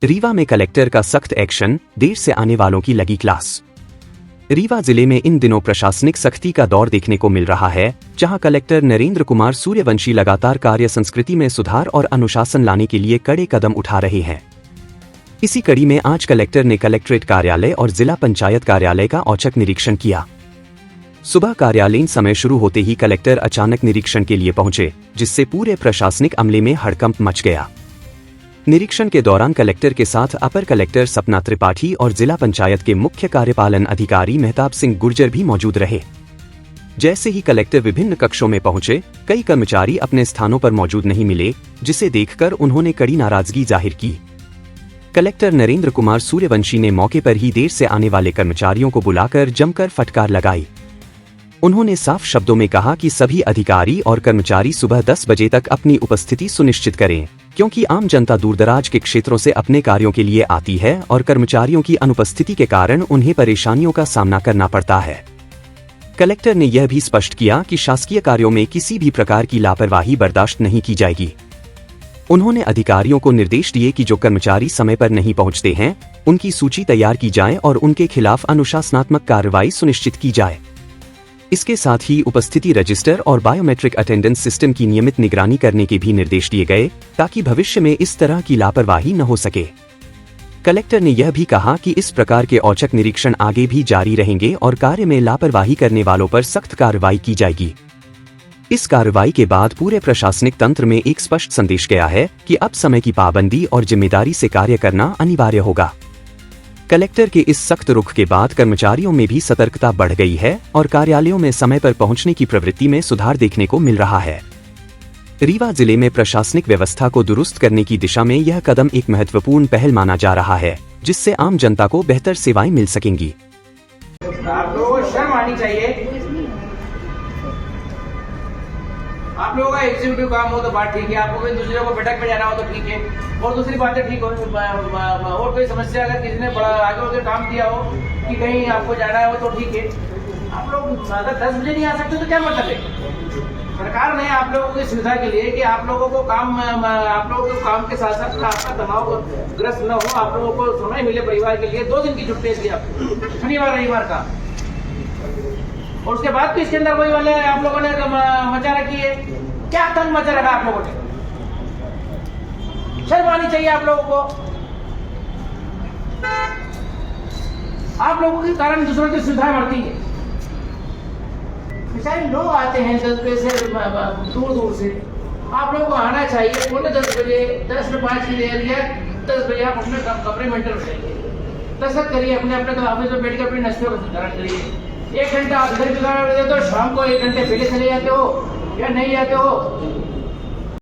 रीवा में कलेक्टर का सख्त एक्शन, देर से आने वालों की लगी क्लास। रीवा जिले में इन दिनों प्रशासनिक सख्ती का दौर देखने को मिल रहा है, जहां कलेक्टर नरेंद्र कुमार सूर्यवंशी लगातार कार्य संस्कृति में सुधार और अनुशासन लाने के लिए कड़े कदम उठा रहे हैं। इसी कड़ी में आज कलेक्टर ने कलेक्ट्रेट कार्यालय और जिला पंचायत कार्यालय का औचक निरीक्षण किया। सुबह कार्यालयीन समय शुरू होते ही कलेक्टर अचानक निरीक्षण के लिए पहुंचे, जिससे पूरे प्रशासनिक अमले में हड़कंप मच गया। निरीक्षण के दौरान कलेक्टर के साथ अपर कलेक्टर सपना त्रिपाठी और जिला पंचायत के मुख्य कार्यपालन अधिकारी मेहताब सिंह गुर्जर भी मौजूद रहे। जैसे ही कलेक्टर विभिन्न कक्षों में पहुंचे, कई कर्मचारी अपने स्थानों पर मौजूद नहीं मिले, जिसे देखकर उन्होंने कड़ी नाराजगी जाहिर की। कलेक्टर नरेंद्र कुमार सूर्यवंशी ने मौके पर ही देर से आने वाले कर्मचारियों को बुलाकर जमकर फटकार लगाई। उन्होंने साफ शब्दों में कहा कि सभी अधिकारी और कर्मचारी सुबह 10 बजे तक अपनी उपस्थिति सुनिश्चित करें, क्योंकि आम जनता दूरदराज के क्षेत्रों से अपने कार्यों के लिए आती है और कर्मचारियों की अनुपस्थिति के कारण उन्हें परेशानियों का सामना करना पड़ता है। कलेक्टर ने यह भी स्पष्ट किया कि शासकीय कार्यों में किसी भी प्रकार की लापरवाही बर्दाश्त नहीं की जाएगी। उन्होंने अधिकारियों को निर्देश दिए कि जो कर्मचारी समय पर नहीं पहुंचते हैं, उनकी सूची तैयार की जाए और उनके खिलाफ अनुशासनात्मक कार्रवाई सुनिश्चित की जाए। इसके साथ ही उपस्थिति रजिस्टर और बायोमेट्रिक अटेंडेंस सिस्टम की नियमित निगरानी करने के भी निर्देश दिए गए, ताकि भविष्य में इस तरह की लापरवाही न हो सके। कलेक्टर ने यह भी कहा कि इस प्रकार के औचक निरीक्षण आगे भी जारी रहेंगे और कार्य में लापरवाही करने वालों पर सख्त कार्रवाई की जाएगी। इस कार्रवाई के बाद पूरे प्रशासनिक तंत्र में एक स्पष्ट संदेश गया है कि अब समय की पाबंदी और जिम्मेदारी से कार्य करना अनिवार्य होगा। कलेक्टर के इस सख्त रुख के बाद कर्मचारियों में भी सतर्कता बढ़ गई है और कार्यालयों में समय पर पहुंचने की प्रवृत्ति में सुधार देखने को मिल रहा है। रीवा जिले में प्रशासनिक व्यवस्था को दुरुस्त करने की दिशा में यह कदम एक महत्वपूर्ण पहल माना जा रहा है, जिससे आम जनता को बेहतर सेवाएं मिल सकेंगी। आप लोगों को शर्म आनी चाहिए। आप लोगों का एग्जीक्यूटिव काम हो तो बात ठीक है, आपको कोई दूसरे को बैठक में जाना हो तो ठीक है, और दूसरी बातें ठीक हो। और कोई समस्या अगर किसी ने बड़ा आगे होकर काम दिया हो कि कहीं आपको जाना हो तो ठीक है। आप लोग अगर 10 बजे नहीं आ सकते तो क्या मतलब है? सरकार ने आप लोगों की सुविधा के लिए कि आप लोगों को काम के साथ साथ आपका तनाव ग्रस्त न हो, आप लोगों को समय मिले परिवार के लिए, 2 दिन की छुट्टी दी आपको, शनिवार रविवार का। और उसके बाद भी इसके अंदर वही वाले आप लोगों ने मचा रखी है। क्या तंग मचा रखा आप लोगों ने? शर्म आनी चाहिए आप लोगों को। आप लोगों के कारण दूसरों की सुविधा बढ़ती है। बेचारे लोग आते हैं 10 बजे से दूर दूर से, आप लोगों को आना चाहिए। बोले 10 बजे 10 में 5 की देर या 10 बजे आप अपने कमरे में एंटर हो जाइए, कसरत करिए, अपने ऑफिस में बैठकर अपने नशे को धारण करिए। 1 घंटा आप घर के तो शाम को 1 घंटे पहले चले जाते हो या नहीं जाते हो?